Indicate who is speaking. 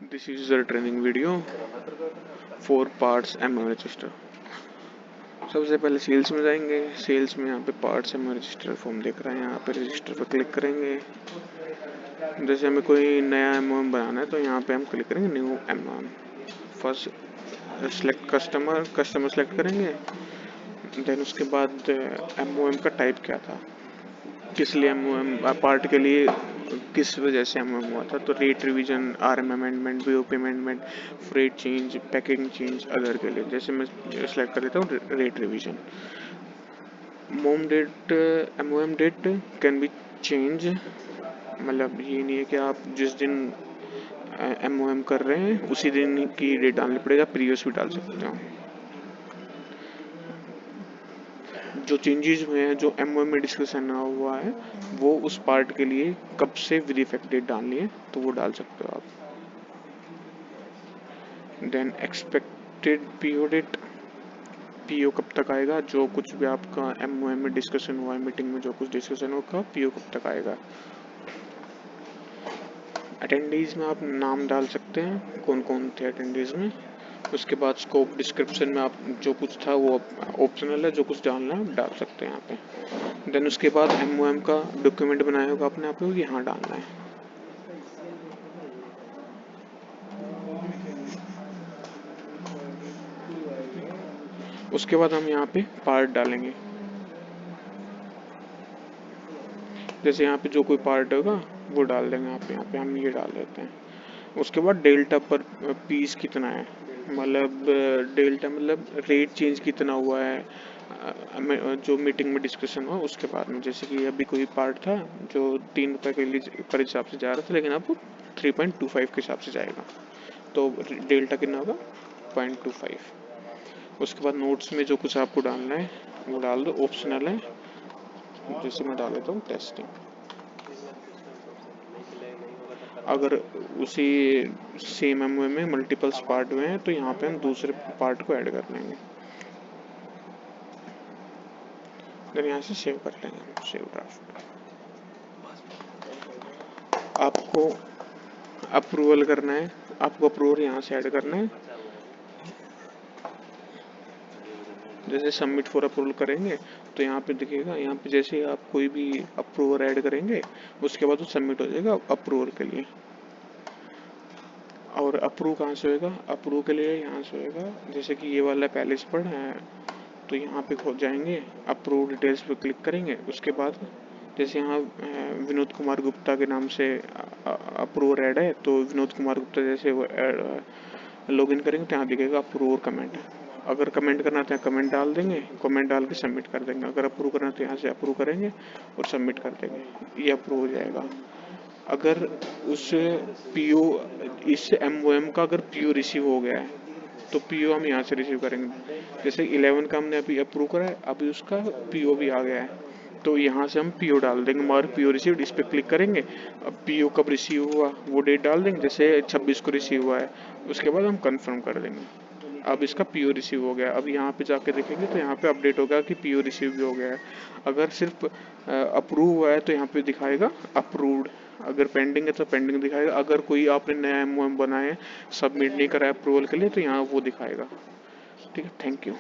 Speaker 1: This is a training video, 4 parts MO register. सबसे पहले sales में जाएंगे। सेल्स में यहाँ पे पार्ट्स MO रजिस्टर फॉर्म दिख रहा है, यहाँ पे रजिस्टर पर क्लिक करेंगे। जैसे हमें कोई नया MOM बनाना है तो यहाँ पे हम क्लिक करेंगे new MOM। First select customer select करेंगे। देन उसके बाद MOM का टाइप क्या था, किस लिए MOM पार्ट के लिए किस वजह से MOM हुआ था, तो rate revision, RM amendment, BOP amendment, freight change, packing change, other के लिए। जैसे मैं सेलेक्ट कर देता हूँ rate revision. MOM date can be change, मतलब ये नहीं है कि आप जिस दिन MOM कर रहे हैं उसी दिन की डेट डालनी पड़ेगा, प्रीवियस भी डाल सकते हो। जो चेंजेस हुए हैं, जो MOM में डिस्कशन हुआ है, वो उस पार्ट के लिए कब से विद इफेक्ट डेट डालनी है तो वो डाल सकते हो आप। Then expected PO date, PO कब तक आएगा, जो कुछ भी आपका MOM में डिस्कशन हुआ है, मीटिंग में जो कुछ डिस्कशन होगा, PO कब तक आएगा। अटेंडीज में आप नाम डाल सकते हैं, कौन कौन थे अटेंडीज में। उसके बाद स्कोप डिस्क्रिप्शन में आप जो कुछ था वो ऑप्शनल है, जो कुछ डालना है आप डाल सकते हैं यहाँ पे। देन उसके बाद MOM का डॉक्यूमेंट बनाया होगा आपने, आपको यहाँ डालना है। उसके बाद हम यहाँ पे पार्ट डालेंगे। जैसे यहाँ पे जो कोई पार्ट होगा वो डाल देंगे यहाँ पे हम ये डाल देते हैं। उसके बाद डेल्टा पर पीस कितना है, मतलब डेल्टा मतलब रेट चेंज कितना हुआ है जो मीटिंग में डिस्कशन हुआ उसके बाद में। जैसे कि अभी कोई पार्ट था जो 3 रुपये के लिए पर हिसाब से जा रहा था, लेकिन अब 3.25 के हिसाब से जाएगा, तो डेल्टा कितना होगा 0.25। उसके बाद नोट्स में जो कुछ आपको डालना है वो डाल दो, ऑप्शनल है। जैसे मैं डाल देता हूँ टेस्टिंग। अगर उसी सेम MOM में मल्टीपल्स पार्ट हुए हैं तो यहाँ पे हम दूसरे पार्ट को ऐड कर लेंगे। देन यहाँ से सेव कर लेंगे, सेव ड्राफ्ट। आपको अप्रूवल करना है, आपको अप्रूवल यहाँ से ऐड करना है। जैसे सबमिट फॉर अप्रूवल करेंगे तो यहाँ पे दिखेगा, यहाँ पे जैसे आप कोई भी अप्रूवर ऐड करेंगे उसके बाद वो सबमिट हो जाएगा अप्रूवर के लिए। और अप्रूव कहाँ से होएगा, अप्रूव के लिए यहाँ से होएगा। जैसे कि ये वाला पहले से पढ़ा है तो यहाँ पे खोज जाएंगे, अप्रूव डिटेल्स पे क्लिक करेंगे। उसके बाद जैसे यहाँ विनोद कुमार गुप्ता के नाम से अप्रूवर ऐड है, तो विनोद कुमार गुप्ता जैसे वो लॉगिन करेंगे तो यहाँ दिखेगा अप्रूव और कमेंट। अगर कमेंट करना तो यहाँ कमेंट डाल देंगे, कमेंट डाल के सबमिट कर देंगे। अगर अप्रूव करना तो यहाँ से अप्रूव करेंगे और सबमिट कर देंगे, ये अप्रूव हो जाएगा। अगर उस PO इस MOM का अगर PO रिसीव हो गया है तो PO हम यहाँ से रिसीव करेंगे। जैसे 11 का हमने अभी अप्रूव करा है, अभी उसका PO भी आ गया है तो यहाँ से हम PO डाल देंगे। मार्क PO रिसीव्ड, इस पर क्लिक करेंगे। अब PO कब रिसीव हुआ वो डेट डाल देंगे, जैसे 26 को रिसीव हुआ है। उसके बाद हम कंफर्म कर देंगे, अब इसका PO रिसीव हो गया। अब यहाँ पे जाके देखेंगे तो यहाँ पे अपडेट होगा कि PO रिसीव भी हो गया है। अगर सिर्फ अप्रूव हुआ है तो यहाँ पे दिखाएगा अप्रूव्ड, अगर पेंडिंग है तो पेंडिंग दिखाएगा। अगर कोई आपने नया MOM बनाया है, सबमिट नहीं करा है अप्रूवल के लिए, तो यहाँ वो दिखाएगा। ठीक है, थैंक यू।